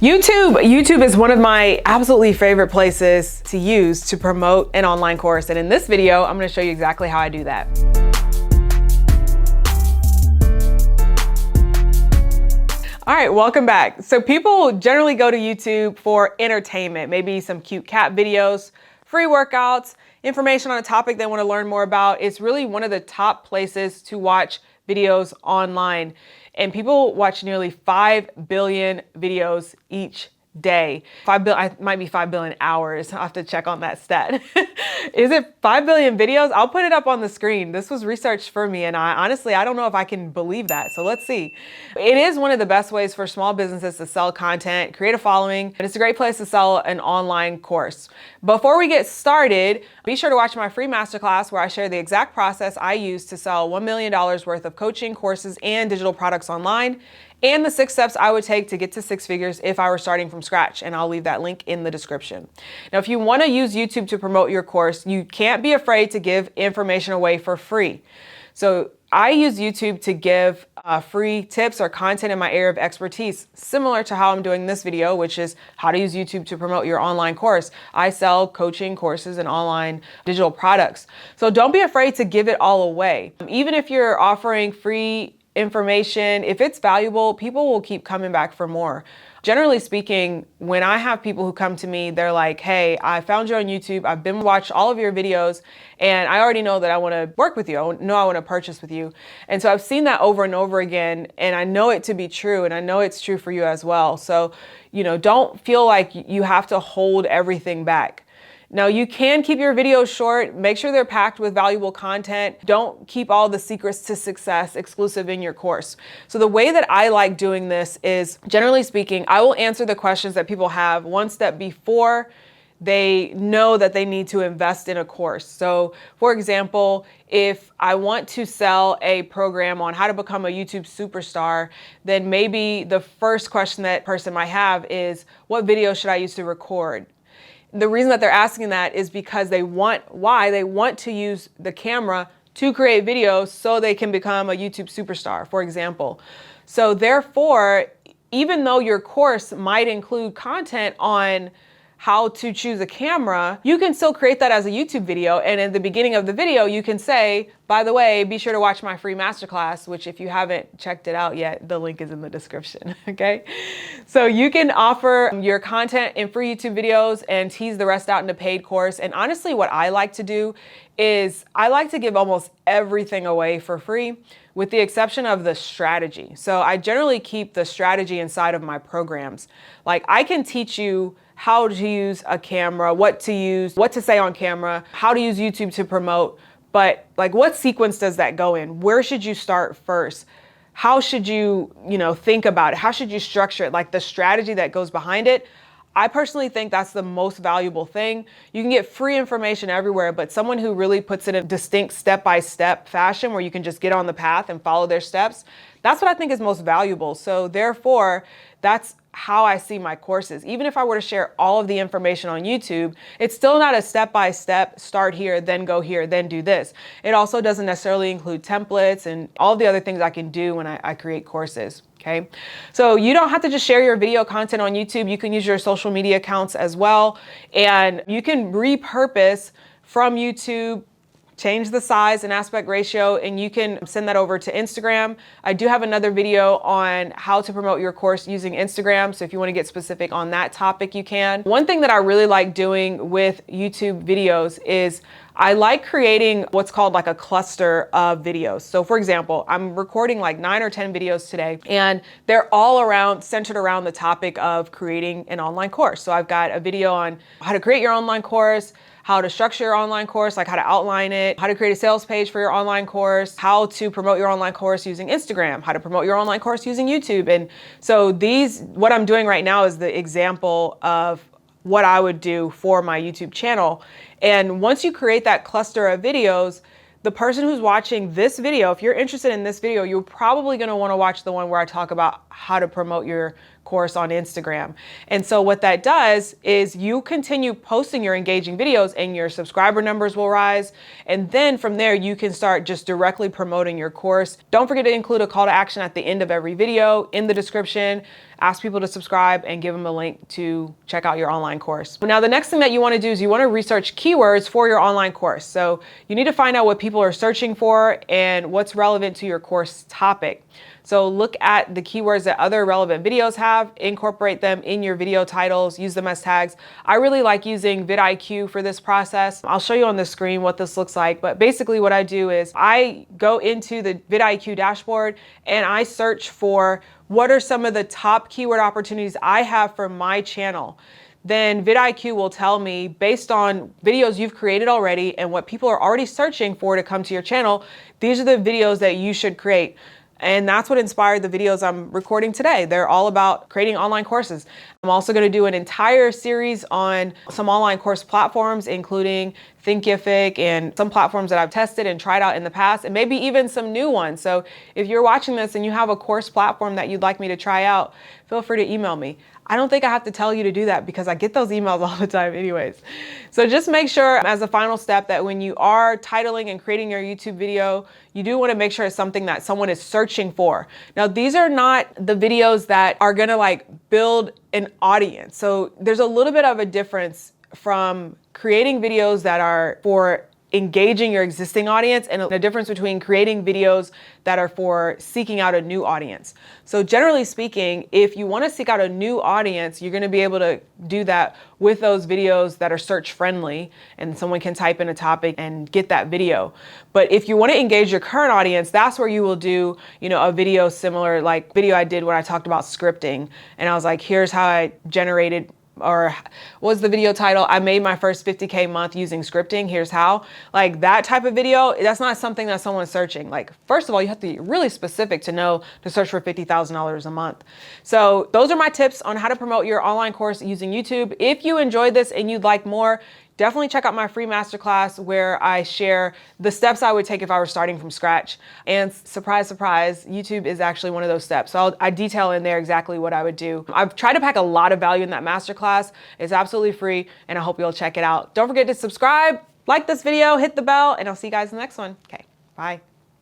YouTube is one of my absolutely favorite places to use to promote an online course. And in this video, I'm going to show you exactly how I do that. All right, welcome back. So people generally go to YouTube for entertainment, maybe some cute cat videos, free workouts, information on a topic they want to learn more about. It's really one of the top places to watch videos online. And people watch nearly 5 billion videos each day. It might be 5 billion hours. I'll have to check on that stat. Is it 5 billion videos? I'll put it up on the screen. This was researched for me, and I don't know if I can believe that. So let's see. It is one of the best ways for small businesses to sell content, create a following, and it's a great place to sell an online course. Before we get started, be sure to watch my free masterclass where I share the exact process I use to sell $1 million worth of coaching, courses, and digital products online, and the 6 steps I would take to get to 6 figures if I were starting from scratch. And I'll leave that link in the description. Now, if you want to use YouTube to promote your course, you can't be afraid to give information away for free. So I use YouTube to give free tips or content in my area of expertise, similar to how I'm doing this video, which is how to use YouTube to promote your online course. I sell coaching courses and online digital products. So don't be afraid to give it all away. Even if you're offering free information, if it's valuable, people will keep coming back for more. Generally speaking, when I have people who come to me, they're like, hey, I found you on YouTube. I've been watched all of your videos and I already know that I want to work with you. I want to purchase with you. And so I've seen that over and over again, and I know it to be true, and I know it's true for you as well. So, don't feel like you have to hold everything back. Now, you can keep your videos short. Make sure they're packed with valuable content. Don't keep all the secrets to success exclusive in your course. So the way that I like doing this is, generally speaking, I will answer the questions that people have one step before they know that they need to invest in a course. So for example, if I want to sell a program on how to become a YouTube superstar, then maybe the first question that person might have is, what video should I use to record? The reason that they're asking that is because they want to use the camera to create videos so they can become a YouTube superstar, for example. So therefore, even though your course might include content on how to choose a camera, you can still create that as a YouTube video. And at the beginning of the video, you can say, by the way, be sure to watch my free masterclass, which if you haven't checked it out yet, the link is in the description, okay? So you can offer your content in free YouTube videos and tease the rest out in a paid course. And honestly, what I like to do is I like to give almost everything away for free, with the exception of the strategy. So I generally keep the strategy inside of my programs. Like, I can teach you how to use a camera, what to use, what to say on camera, how to use YouTube to promote, but like, what sequence does that go in? Where should you start first? How should you, think about it? How should you structure it? Like, the strategy that goes behind it. I personally think that's the most valuable thing. You can get free information everywhere, but someone who really puts it in a distinct step-by-step fashion where you can just get on the path and follow their steps, that's what I think is most valuable. So therefore, that's how I see my courses. Even if I were to share all of the information on YouTube, it's still not a step-by-step, start here, then go here, then do this. It also doesn't necessarily include templates and all the other things I can do when I create courses. Okay, so you don't have to just share your video content on YouTube. You can use your social media accounts as well. And you can repurpose from YouTube, change the size and aspect ratio, and you can send that over to Instagram. I do have another video on how to promote your course using Instagram. So if you want to get specific on that topic, you can. One thing that I really like doing with YouTube videos is I like creating what's called like a cluster of videos. So for example, I'm recording like 9 or 10 videos today, and they're all centered around the topic of creating an online course. So I've got a video on how to create your online course, how to structure your online course, like how to outline it, how to create a sales page for your online course, how to promote your online course using Instagram, how to promote your online course using YouTube. And so what I'm doing right now is the example of what I would do for my YouTube channel. And once you create that cluster of videos, the person who's watching this video, if you're interested in this video, you're probably going to want to watch the one where I talk about how to promote your course on Instagram. And so what that does is you continue posting your engaging videos and your subscriber numbers will rise. And then from there, you can start just directly promoting your course. Don't forget to include a call to action at the end of every video in the description. Ask people to subscribe and give them a link to check out your online course. Now, the next thing that you want to do is you want to research keywords for your online course. So you need to find out what people are searching for and what's relevant to your course topic. So look at the keywords that other relevant videos have, incorporate them in your video titles, use them as tags. I really like using vidIQ for this process. I'll show you on the screen what this looks like, but basically what I do is I go into the vidIQ dashboard and I search for what are some of the top keyword opportunities I have for my channel. Then vidIQ will tell me, based on videos you've created already and what people are already searching for to come to your channel, these are the videos that you should create. And that's what inspired the videos I'm recording today. They're all about creating online courses. I'm also going to do an entire series on some online course platforms, including Thinkific and some platforms that I've tested and tried out in the past, and maybe even some new ones. So if you're watching this and you have a course platform that you'd like me to try out, feel free to email me. I don't think I have to tell you to do that because I get those emails all the time anyways. So just make sure as a final step that when you are titling and creating your YouTube video, you do want to make sure it's something that someone is searching for. Now, these are not the videos that are going to like build an audience. So there's a little bit of a difference from creating videos that are for engaging your existing audience and the difference between creating videos that are for seeking out a new audience. So generally speaking, if you want to seek out a new audience, you're going to be able to do that with those videos that are search friendly and someone can type in a topic and get that video. But if you want to engage your current audience, that's where you will do, a video similar like video I did when I talked about scripting. And I was like, here's how I generated, or was the video title, I made my first 50K month using scripting, here's how. Like that type of video, that's not something that someone's searching. Like, first of all, you have to be really specific to know to search for $50,000 a month. So those are my tips on how to promote your online course using YouTube. If you enjoyed this and you'd like more, definitely check out my free masterclass where I share the steps I would take if I were starting from scratch. And surprise, surprise, YouTube is actually one of those steps. So I detail in there exactly what I would do. I've tried to pack a lot of value in that masterclass. It's absolutely free and I hope you'll check it out. Don't forget to subscribe, like this video, hit the bell, and I'll see you guys in the next one. Okay, bye.